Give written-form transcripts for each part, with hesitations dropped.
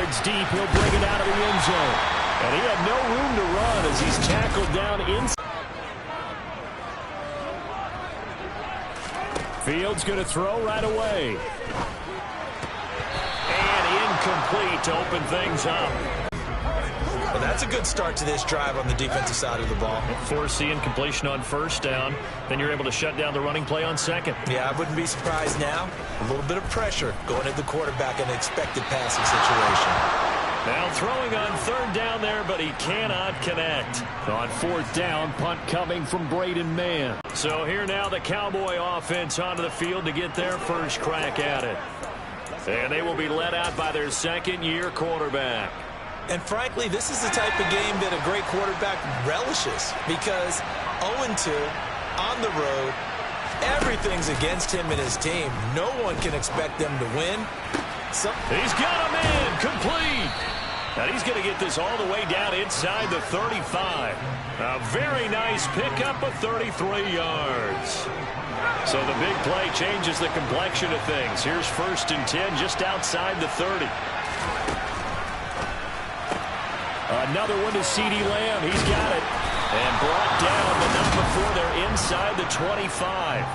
Yards deep. He'll bring it out of the end zone. And he had no room to run as he's tackled down inside. Fields going to throw right away. And incomplete to open things up. Well, that's a good start to this drive on the defensive side of the ball. Forcing incompletion on first down. Then you're able to shut down the running play on second. Yeah, I wouldn't be surprised now. A little bit of pressure going at the quarterback in an expected passing situation. Now throwing on third down there, but he cannot connect. On fourth down, punt coming from Braden Mann. So here now the Cowboy offense onto the field to get their first crack at it. And they will be led out by their second-year quarterback. And frankly, this is the type of game that a great quarterback relishes because 0-2 on the road, everything's against him and his team. No one can expect them to win. He's got a man complete. And he's going to get this all the way down inside the 35. A very nice pickup of 33 yards. So the big play changes the complexion of things. Here's 1st and 10 just outside the 30. Another one to CeeDee Lamb. He's got it. And brought down, but not before they're inside the 25.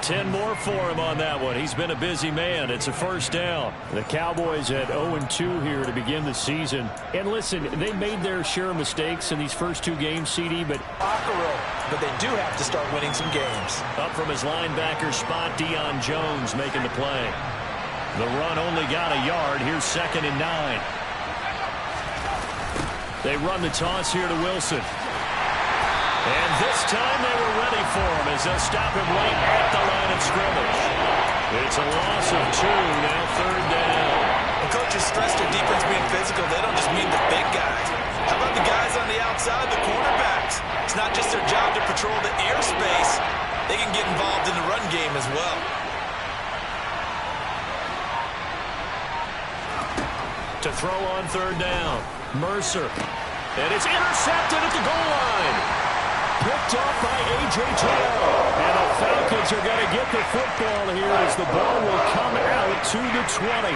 10 more for him on that one. He's been a busy man. It's a first down. The Cowboys at 0-2 here to begin the season. And listen, they made their share of mistakes in these first two games, CD, but they do have to start winning some games. Up from his linebacker spot, Deion Jones making the play. The run only got a yard. Here's 2nd and 9. They run the toss here to Wilson. And this time they were ready for him as they'll stop him right at the line of scrimmage. It's a loss of 2, now 3rd down. When coaches stress their defense being physical, they don't just mean the big guys. How about the guys on the outside, the cornerbacks? It's not just their job to patrol the airspace. They can get involved in the run game as well. To throw on 3rd down, Mercer. And it's intercepted at the goal line. Picked off by A.J. Terrell. And the Falcons are going to get the football here as the ball will come out to the 20.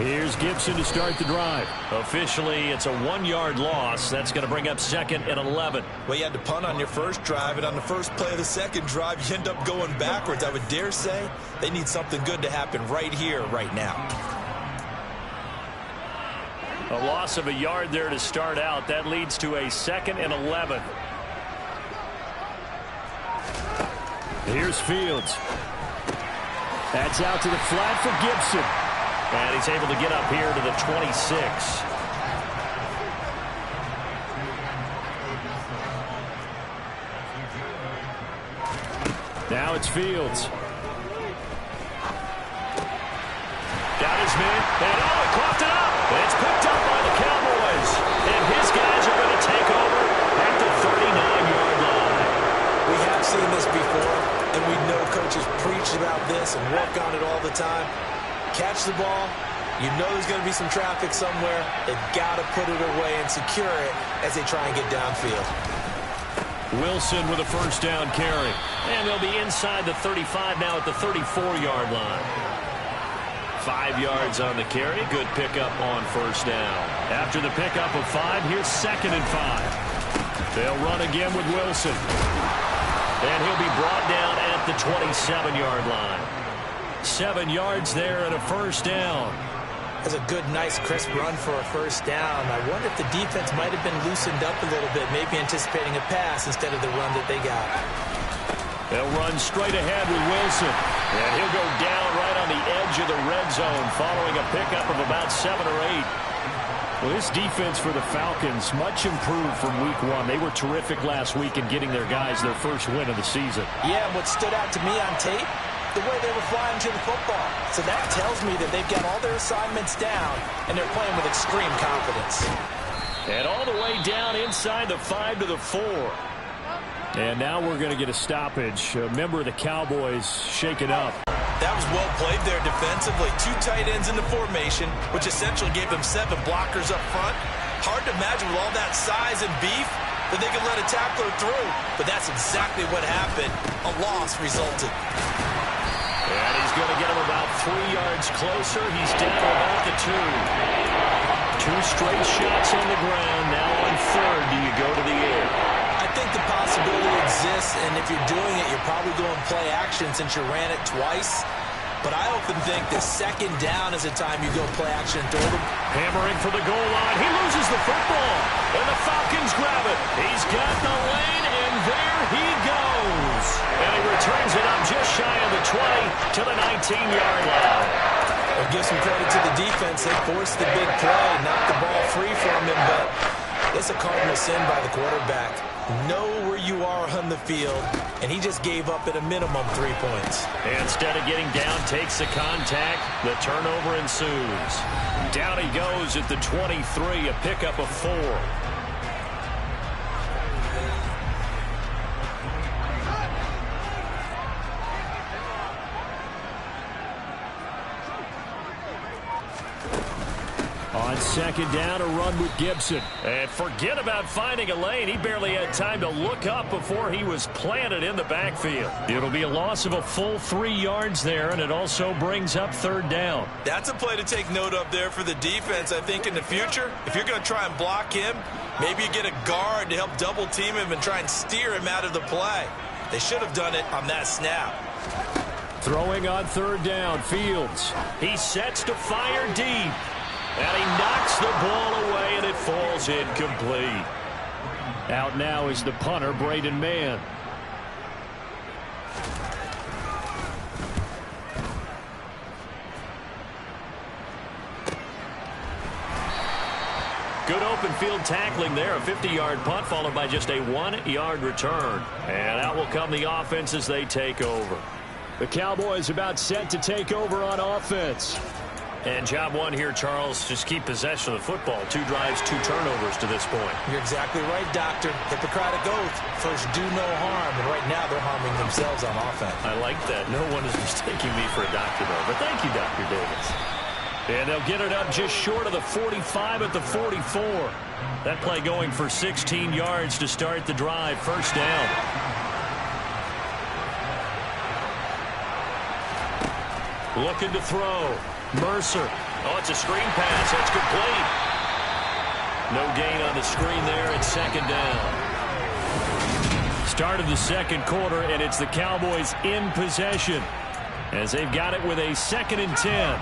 Here's Gibson to start the drive. Officially, it's a 1-yard loss. That's going to bring up 2nd and 11. Well, you had to punt on your first drive, and on the first play of the second drive, you end up going backwards. I would dare say they need something good to happen right here, right now. A loss of a yard there to start out. That leads to a 2nd and 11. Here's Fields. That's out to the flat for Gibson. And he's able to get up here to the 26. Now it's Fields. Got his man. And oh, he coughed it up. It's picked up by the Cowboys. And his guys are going to take over at the 39-yard line. We have seen this before, and we know coaches preach about this and work on it all the time. Catch the ball. You know there's going to be some traffic somewhere. They've got to put it away and secure it as they try and get downfield. Wilson with a first down carry. And they'll be inside the 35 now at the 34-yard line. 5 yards on the carry. Good pickup on first down. After the pickup of 5, here's 2nd and 5. They'll run again with Wilson. And he'll be brought down at the 27-yard line. 7 yards there and a first down. That's a good, nice, crisp run for a first down. I wonder if the defense might have been loosened up a little bit, maybe anticipating a pass instead of the run that they got. They'll run straight ahead with Wilson. And he'll go down right on the edge of the red zone following a pickup of about 7 or 8. Well, this defense for the Falcons, much improved from week 1. They were terrific last week in getting their guys their first win of the season. Yeah, and what stood out to me on tape, the way they were flying to the football. So that tells me that they've got all their assignments down, and they're playing with extreme confidence. And all the way down inside the 5 to the 4. And now we're going to get a stoppage. A member of the Cowboys shaken up. That was well played there defensively. 2 tight ends in the formation, which essentially gave them 7 blockers up front. Hard to imagine with all that size and beef that they could let a tackler through. But that's exactly what happened. A loss resulted. 3 yards closer. He's down to about the 2. 2 straight shots on the ground. Now on third, do you go to the air? I think the possibility exists, and if you're doing it, you're probably going play action since you ran it twice. But I often think that second down is a time you go play action and throw them. Hammering for the goal line. He loses the football, and the Falcons grab it. He's got the lane, and there he goes. And he returns it up just shy of the 20 to the 19-yard line. Well, give some credit to the defense. They forced the big play, knocked the ball free from him, but it's a cardinal sin by the quarterback. Know where you are on the field, and he just gave up at a minimum 3 points. And instead of getting down, takes the contact. The turnover ensues. Down he goes at the 23, a pickup of 4. On second down, a run with Gibson. And forget about finding a lane. He barely had time to look up before he was planted in the backfield. It'll be a loss of a full 3 yards there, and it also brings up third down. That's a play to take note of there for the defense, I think, in the future. If you're going to try and block him, maybe you get a guard to help double-team him and try and steer him out of the play. They should have done it on that snap. Throwing on third down, Fields. He sets to fire deep. And he knocks the ball away, and it falls incomplete. Out now is the punter, Braden Mann. Good open field tackling there. A 50-yard punt followed by just a 1-yard return. And out will come the offense as they take over. The Cowboys about set to take over on offense. And job one here, Charles, just keep possession of the football. 2 drives, 2 turnovers to this point. You're exactly right, Doctor. Hippocratic oath. First, do no harm. And right now, they're harming themselves on offense. I like that. No one is mistaking me for a doctor, though. But thank you, Dr. Davis. And they'll get it up just short of the 45 at the 44. That play going for 16 yards to start the drive. First down. Looking to throw. Mercer. Oh, it's a screen pass. That's complete. No gain on the screen there. It's second down. Start of the second quarter, and it's the Cowboys in possession as they've got it with a 2nd and 10.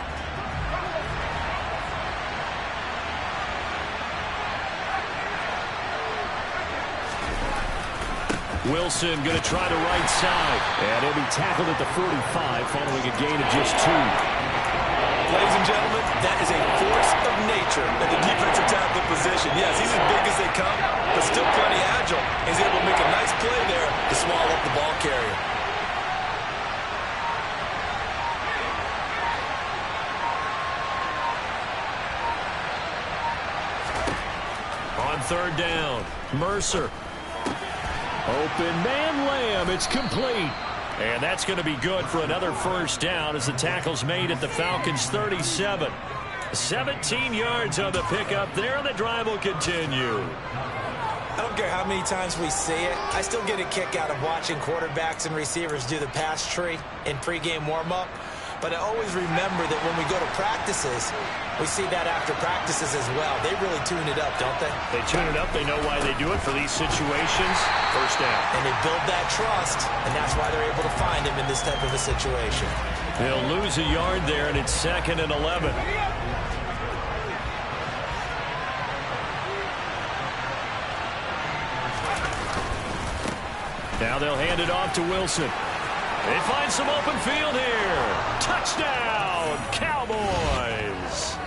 Wilson going to try to right side. And he'll be tackled at the 45 following a gain of just 2. Ladies and gentlemen, that is a force of nature at the defensive tackle position. Yes, he's as big as they come, but still plenty agile. He's able to make a nice play there to swallow up the ball carrier. On third down, Mercer. Open man, Lamb. It's complete. And that's going to be good for another first down as the tackle's made at the Falcons' 37. 17 yards on the pickup there, and the drive will continue. I don't care how many times we see it. I still get a kick out of watching quarterbacks and receivers do the pass tree in pregame warm-up. But I always remember that when we go to practices, we see that after practices as well. They really tune it up, don't they? They tune it up. They know why they do it for these situations. First down. And they build that trust, and that's why they're able to find him in this type of a situation. They'll lose a yard there, and it's 2nd and 11. Now they'll hand it off to Wilson. They find some open field here. Touchdown, Cowboys.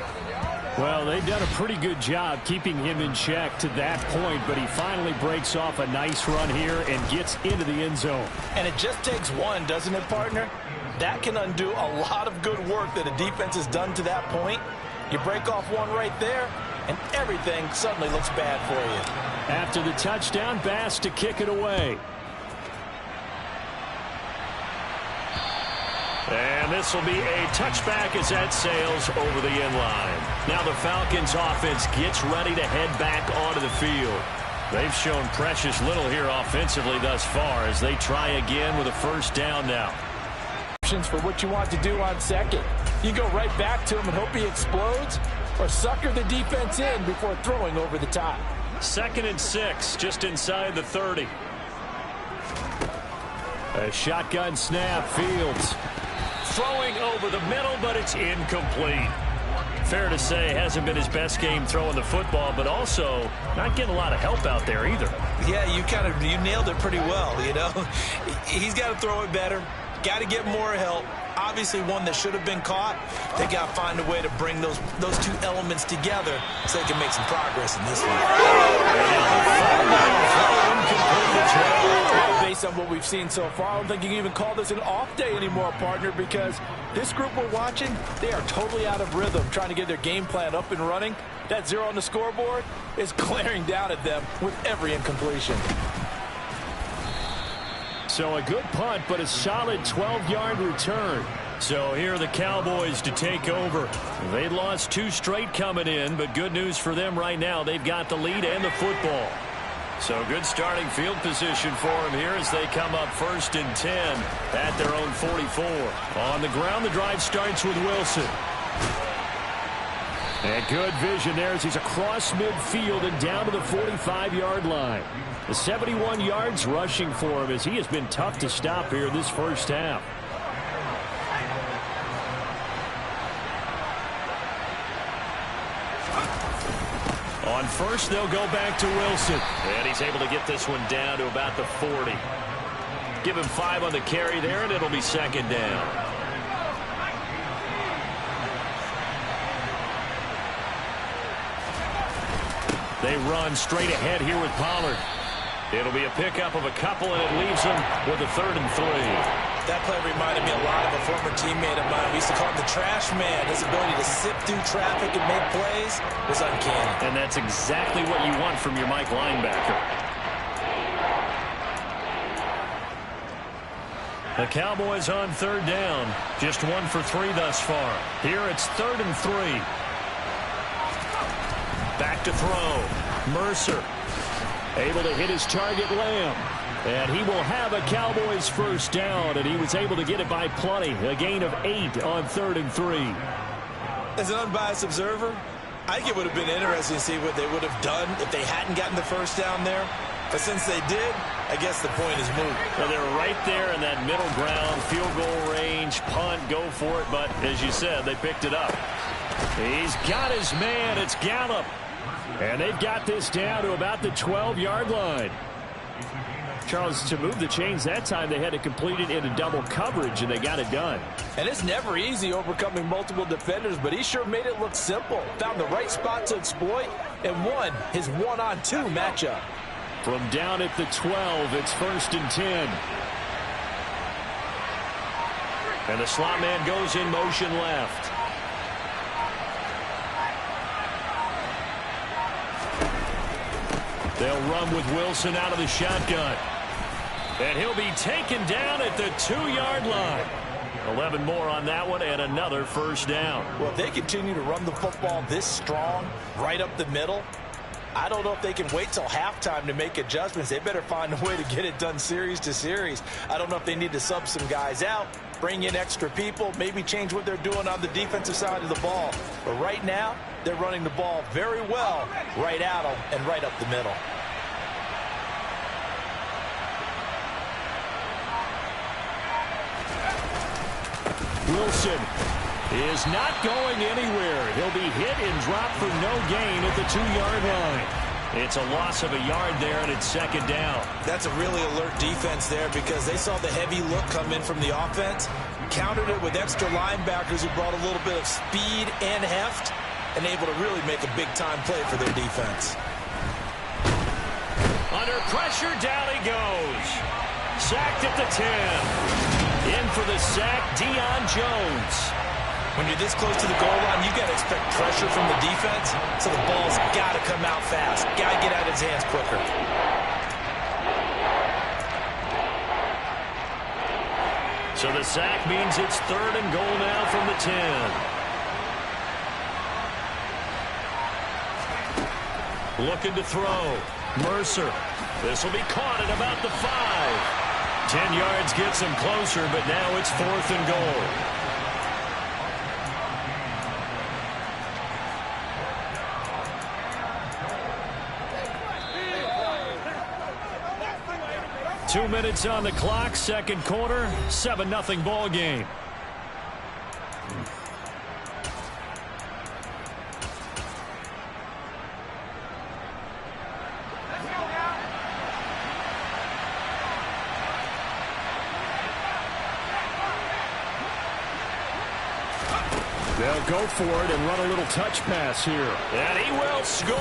Well, they've done a pretty good job keeping him in check to that point, but he finally breaks off a nice run here and gets into the end zone. And it just takes one, doesn't it, partner? That can undo a lot of good work that a defense has done to that point. You break off one right there, and everything suddenly looks bad for you. After the touchdown, Bass to kick it away. And this will be a touchback as that sails over the end line. Now the Falcons offense gets ready to head back onto the field. They've shown precious little here offensively thus far as they try again with a first down now. For what you want to do on second. You go right back to him and hope he explodes, or sucker the defense in before throwing over the top. 2nd and 6, just inside the 30. A shotgun snap, Fields. Throwing over the middle, but it's incomplete. Fair to say, hasn't been his best game throwing the football, but also not getting a lot of help out there either. Yeah, you nailed it pretty well, you know. He's got to throw it better, got to get more help. Obviously one that should have been caught. They got to find a way to bring those two elements together so they can make some progress in this one. Based on what we've seen so far, I don't think you can even call this an off day anymore, partner, because this group we're watching, they are totally out of rhythm, trying to get their game plan up and running. That 0 on the scoreboard is glaring down at them with every incompletion. So a good punt, but a solid 12-yard return. So here are the Cowboys to take over. They lost 2 straight coming in, but good news for them right now. They've got the lead and the football. So good starting field position for them here as they come up 1st and 10 at their own 44. On the ground, the drive starts with Wilson. And good vision there as he's across midfield and down to the 45-yard line. The 71 yards rushing for him as he has been tough to stop here this first half. On first, they'll go back to Wilson. And he's able to get this one down to about the 40. Give him 5 on the carry there, and it'll be 2nd down. They run straight ahead here with Pollard. It'll be a pickup of a couple, and it leaves them with a 3rd and 3. That play reminded me a lot of a former teammate of mine. We used to call him the trash man. His ability to sift through traffic and make plays was uncanny. And that's exactly what you want from your Mike linebacker. The Cowboys on 3rd down. Just 1 for 3 thus far. Here it's 3rd and 3. Back to throw. Mercer. Able to hit his target, Lamb. And he will have a Cowboys 1st down, and he was able to get it by plenty. A gain of 8 on 3rd and 3. As an unbiased observer, I think it would have been interesting to see what they would have done if they hadn't gotten the 1st down there. But since they did, I guess the point is moot. Well, they were right there in that middle ground, field goal range, punt, go for it. But as you said, they picked it up. He's got his man. It's Gallup. And they've got this down to about the 12-yard line. Charles, to move the chains that time, they had to complete it into double coverage, and they got it done. And it's never easy overcoming multiple defenders, but he sure made it look simple. Found the right spot to exploit and won his 1-on-2 matchup. From down at the 12, it's 1st and 10. And the slot man goes in motion left. They'll run with Wilson out of the shotgun. And he'll be taken down at the 2-yard line. 11 more on that one and another 1st down. Well, if they continue to run the football this strong, right up the middle, I don't know if they can wait till halftime to make adjustments. They better find a way to get it done series to series. I don't know if they need to sub some guys out, bring in extra people, maybe change what they're doing on the defensive side of the ball. But right now, they're running the ball very well right at them and right up the middle. Wilson is not going anywhere. He'll be hit and dropped for no gain at the 2-yard line. It's a loss of a yard there, and it's 2nd down. That's a really alert defense there because they saw the heavy look come in from the offense, countered it with extra linebackers who brought a little bit of speed and heft, and able to really make a big-time play for their defense. Under pressure, down he goes. Sacked at the 10. In for the sack, Deion Jones. When you're this close to the goal line, you got to expect pressure from the defense, so the ball's got to come out fast. Got to get out of his hands quicker. So the sack means it's 3rd and goal now from the 10. Looking to throw. Mercer. This will be caught at about the 5. 10 yards gets him closer, but now it's 4th and goal. 2 minutes on the clock, second quarter, 7-0 ball game. They'll go for it and run a little touch pass here. And he will score.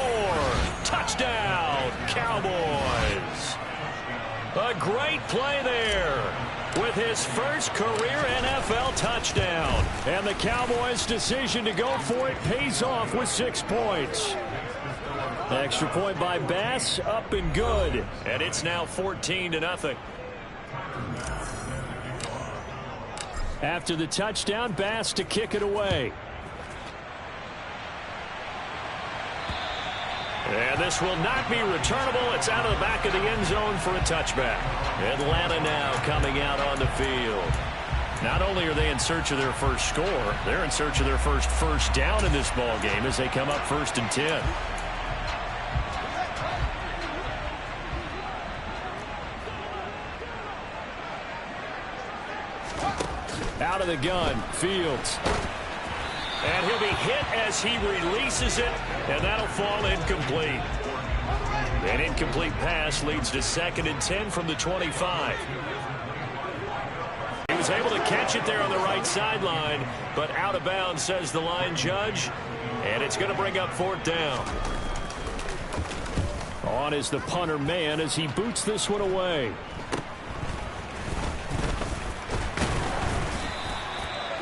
Touchdown, Cowboys. A great play there with his first career NFL touchdown. And the Cowboys' decision to go for it pays off with 6 points. Extra point by Bass, up and good. And it's now 14-0. After the touchdown, Bass to kick it away. And this will not be returnable. It's out of the back of the end zone for a touchback. Atlanta now coming out on the field. Not only are they in search of their first score, they're in search of their first down in this ball game as they come up 1st and 10. Out of the gun, Fields. And he'll be hit as he releases it, and that'll fall incomplete. An incomplete pass leads to 2nd and 10 from the 25. He was able to catch it there on the right sideline, but out of bounds, says the line judge, and it's going to bring up 4th down. On is the punter man as he boots this one away.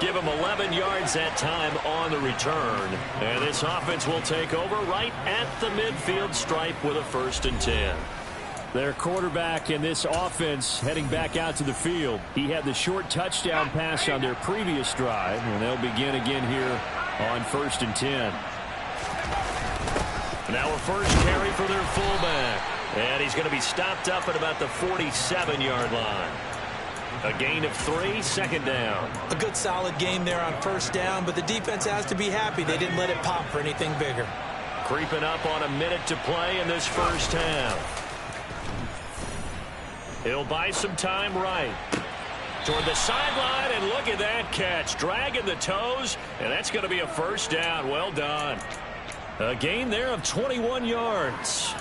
Give him 11 yards that time on the return. And this offense will take over right at the midfield stripe with a 1st and 10. Their quarterback in this offense heading back out to the field. He had the short touchdown pass on their previous drive, and they'll begin again here on 1st and 10. Now a first carry for their fullback. And he's going to be stopped up at about the 47-yard line. A gain of 3, 2nd down. A good solid game there on 1st down, but the defense has to be happy they didn't let it pop for anything bigger. Creeping up on a minute to play in this first half. He'll buy some time right. Toward the sideline, and look at that catch. Dragging the toes, and that's going to be a 1st down. Well done. A gain there of 21 yards.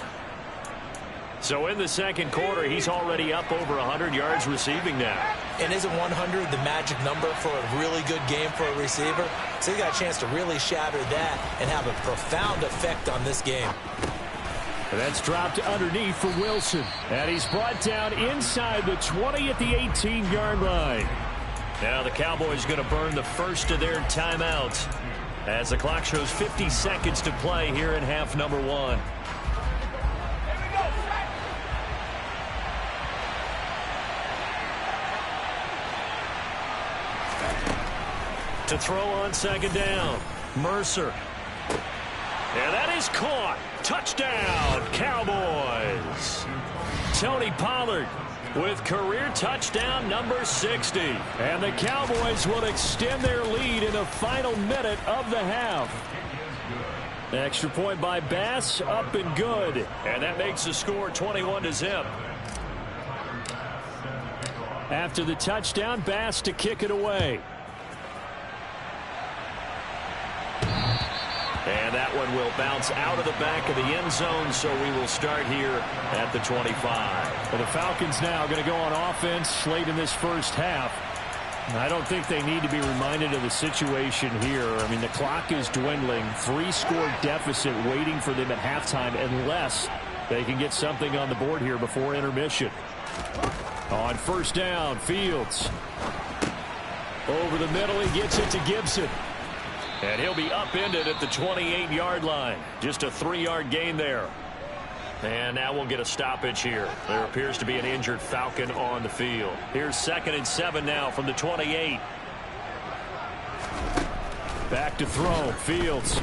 So in the second quarter, he's already up over 100 yards receiving now. And isn't 100 the magic number for a really good game for a receiver? So he got a chance to really shatter that and have a profound effect on this game. And that's dropped underneath for Wilson. And he's brought down inside the 20 at the 18-yard line. Now the Cowboys going to burn the first of their timeouts as the clock shows 50 seconds to play here in half number 1. To throw on 2nd down, Mercer. And that is caught. Touchdown, Cowboys. Tony Pollard with career touchdown number 60. And the Cowboys will extend their lead in the final minute of the half. Extra point by Bass, up and good. And that makes the score 21-0. After the touchdown, Bass to kick it away. And that one will bounce out of the back of the end zone, so we will start here at the 25. Well, the Falcons now going to go on offense late in this first half. I don't think they need to be reminded of the situation here. I mean, the clock is dwindling. 3-score deficit waiting for them at halftime unless they can get something on the board here before intermission. On 1st down, Fields. Over the middle, he gets it to Gibson. And he'll be upended at the 28-yard line. Just a 3-yard gain there. And now we'll get a stoppage here. There appears to be an injured Falcon on the field. Here's 2nd and 7 now from the 28. Back to throw. Fields.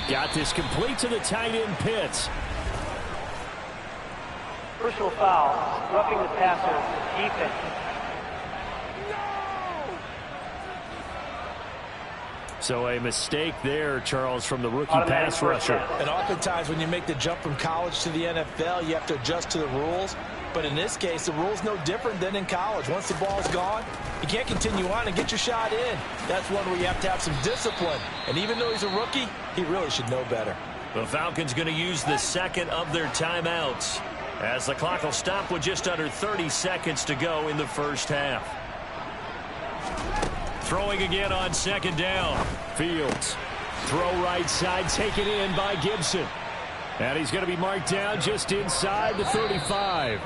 Got this complete to the tight end, Pitts. Personal foul. Roughing the passer. Defense. So a mistake there, Charles, from the rookie pass rusher. And oftentimes when you make the jump from college to the NFL, you have to adjust to the rules. But in this case, the rule's no different than in college. Once the ball's gone, you can't continue on and get your shot in. That's one where you have to have some discipline. And even though he's a rookie, he really should know better. The Falcons going to use the second of their timeouts, as the clock will stop with just under 30 seconds to go in the first half. Throwing again on second down. Fields. Throw right side, taken in by Gibson. And he's going to be marked down just inside the 35.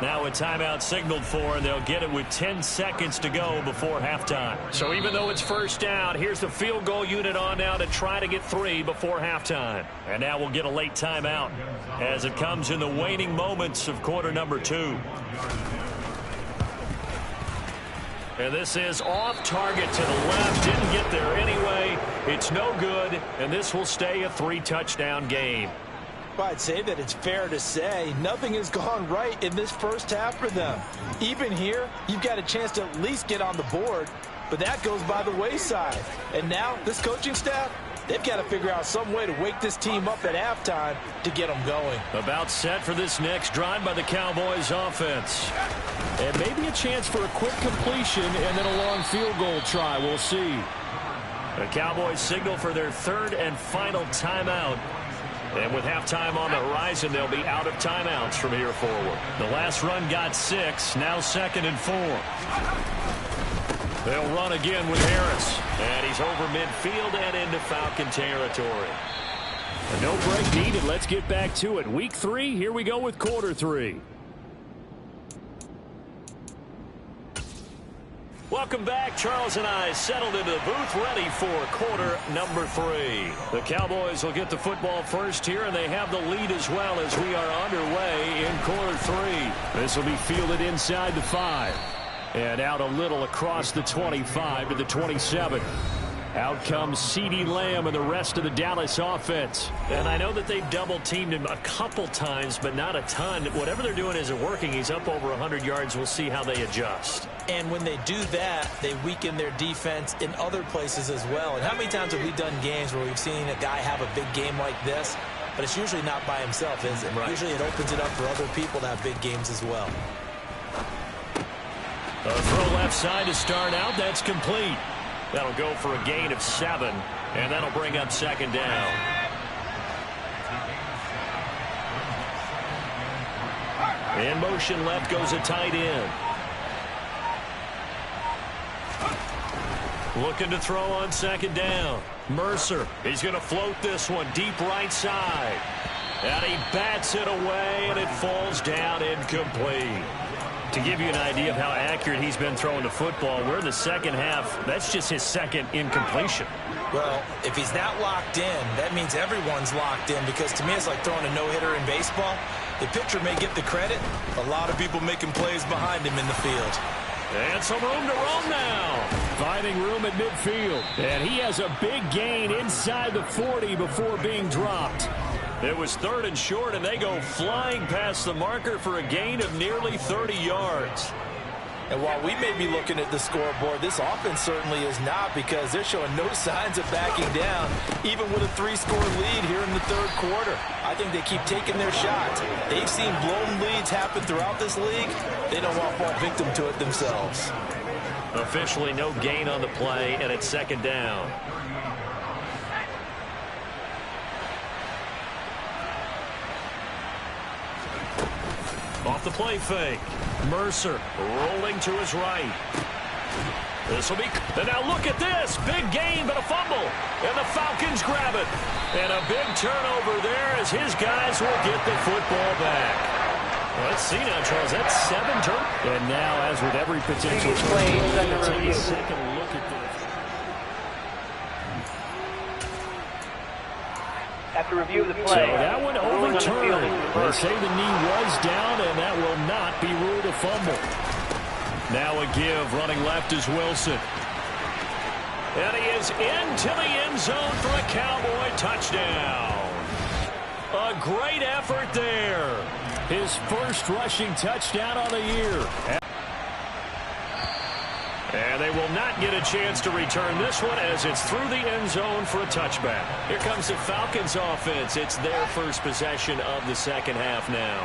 Now a timeout signaled for, and they'll get it with 10 seconds to go before halftime. So even though it's first down, here's the field goal unit on now to try to get 3 before halftime. And now we'll get a late timeout as it comes in the waning moments of quarter number 2. And this is off target to the left. Didn't get there anyway. It's no good, and this will stay a 3-touchdown game. Well, I'd say that it's fair to say nothing has gone right in this first half for them. Even here, you've got a chance to at least get on the board, but that goes by the wayside. And now, this coaching staff, they've got to figure out some way to wake this team up at halftime to get them going. About set for this next drive by the Cowboys offense. And maybe a chance for a quick completion and then a long field goal try. We'll see. The Cowboys signal for their third and final timeout. And with halftime on the horizon, they'll be out of timeouts from here forward. The last run got 6, now 2nd and 4. They'll run again with Harris. And he's over midfield and into Falcon territory. No break needed. Let's get back to it. Week 3, here we go with quarter 3. Welcome back. Charles and I settled into the booth, ready for quarter number 3. The Cowboys will get the football first here, and they have the lead as well as we are underway in quarter 3. This will be fielded inside the 5. And out a little across the 25 to the 27. Out comes CeeDee Lamb and the rest of the Dallas offense. And I know that they've double-teamed him a couple times, but not a ton. Whatever they're doing isn't working. He's up over 100 yards. We'll see how they adjust. And when they do that, they weaken their defense in other places as well. And how many times have we done games where we've seen a guy have a big game like this, but it's usually not by himself, is it? Right. Usually it opens it up for other people to have big games as well. A throw left side to start out. That's complete. That'll go for a gain of 7, and that'll bring up second down. In motion left goes a tight end. Looking to throw on second down. Mercer, he's going to float this one deep right side. And he bats it away, and it falls down incomplete. To give you an idea of how accurate he's been throwing the football, we're in the second half. That's just his second incompletion. Well, if he's not locked in, that means everyone's locked in, because to me it's like throwing a no-hitter in baseball. The pitcher may get the credit. A lot of people making plays behind him in the field. And some room to roam now. Finding room at midfield. And he has a big gain inside the 40 before being dropped. It was 3rd and short, and they go flying past the marker for a gain of nearly 30 yards. And while we may be looking at the scoreboard, this offense certainly is not, because they're showing no signs of backing down, even with a 3-score lead here in the third quarter. I think they keep taking their shots. They've seen blown leads happen throughout this league. They don't want to fall victim to it themselves. Officially no gain on the play, and it's second down. Off the play fake. Mercer rolling to his right. This will be... And now look at this. Big gain, but a fumble. And the Falcons grab it. And a big turnover there as his guys will get the football back. Well, let's see now, Charles. That's 7 turnovers. And now, as with every potential play, take a second look at this. After review of the play, so that one overturned. They say the knee was down, and that will not be ruled a fumble. Now a give. Running left is Wilson. And he is into the end zone for a Cowboy touchdown. A great effort there. His first rushing touchdown on the year. And they will not get a chance to return this one as it's through the end zone for a touchback. Here comes the Falcons offense. It's their first possession of the second half now.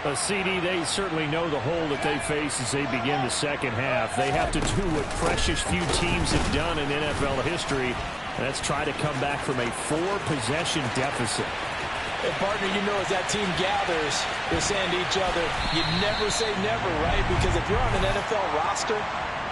A CD, they certainly know the hole that they face as they begin the second half. They have to do what precious few teams have done in NFL history. That's try to come back from a 4-possession deficit. And partner, you know, as that team gathers, they're saying to each other, you never say never, right? Because if you're on an NFL roster,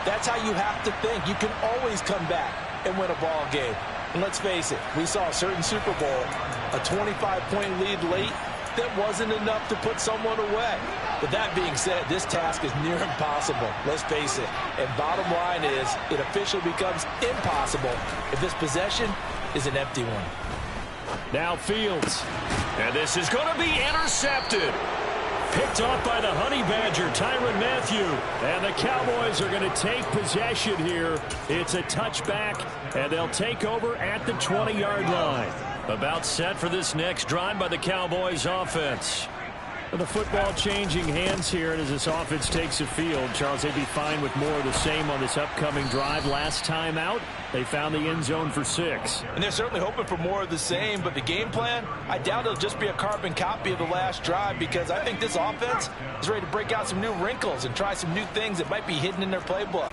that's how you have to think. You can always come back and win a ball game. And let's face it, we saw a certain Super Bowl, a 25-point lead late, that wasn't enough to put someone away. But that being said, this task is near impossible. Let's face it. And bottom line is, it officially becomes impossible if this possession is an empty one. Now Fields. And this is going to be intercepted. Picked off by the Honey Badger, Tyrann Mathieu. And the Cowboys are going to take possession here. It's a touchback, and they'll take over at the 20-yard line. About set for this next drive by the Cowboys offense. The football changing hands here, and as this offense takes the field, Charles, they'd be fine with more of the same on this upcoming drive. Last time out, they found the end zone for 6. And they're certainly hoping for more of the same, but the game plan, I doubt it'll just be a carbon copy of the last drive, because I think this offense is ready to break out some new wrinkles and try some new things that might be hidden in their playbook.